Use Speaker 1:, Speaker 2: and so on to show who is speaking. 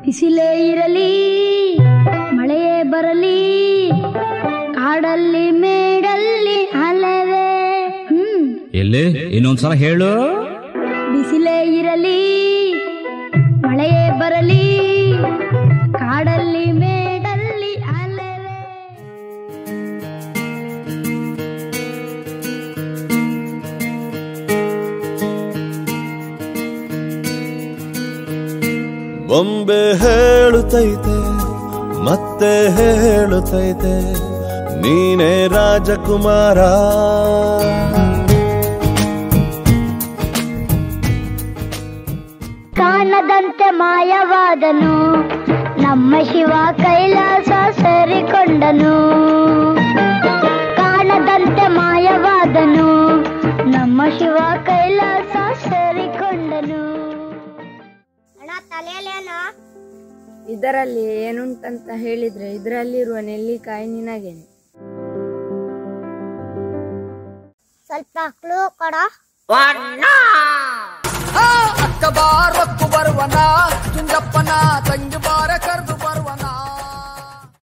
Speaker 1: ಬಿಸಿಲೇ ಇರಲಿ ಮಳೆಯೇ ಬರಲಿ ಕಾಡಲ್ಲಿ ಮೇಡಲ್ಲಿ ಅಲೆವೆ.
Speaker 2: ಎಲ್ಲಿ ಇನ್ನೊಂದ್ಸಲ ಹೇಳು.
Speaker 1: ಬಿಸಿಲೇ ಇರಲಿ ಮಳೆಯೇ ಬರಲಿ ಕಾಡಲ್ಲಿ ಮೇಡಲ್ಲಿ ಅಲೆವೆ.
Speaker 3: ಬೊಂಬೆ ಹೇಳುತ್ತೈತೆ ಮತ್ತೆ ಹೇಳುತ್ತೈತೆ ನೀನೇ ರಾಜಕುಮಾರ.
Speaker 1: ಕಾಣದಂತೆ ಮಾಯವಾದನು ನಮ್ಮ ಶಿವ ಕೈಲಾಸ ಸೇರಿಕೊಂಡನು. ಕಾಣದಂತೆ ಮಾಯವಾದನು ನಮ್ಮ ಶಿವ ಕೈಲಾಸ ಸೇರಿಕೊಂಡನು. ತಲೆಯಲ್ಲೇನೋ
Speaker 4: ಇದರಲ್ಲಿ ಏನುಂಟಂತ ಹೇಳಿದ್ರೆ ಇದರಲ್ಲಿರುವ ನೆಲ್ಲಿಕಾಯಿ ನಿನಗೇನೆ.
Speaker 1: ಸ್ವಲ್ಪ ಕ್ಲೂ ಕೊಡ.
Speaker 5: ಅಕ್ಕ ಬಾರೊತ್ತು ಬರುವನ ಚುಂಜಪ್ಪನ ತಂಗಿ ಬಾರ ಕರ್ದ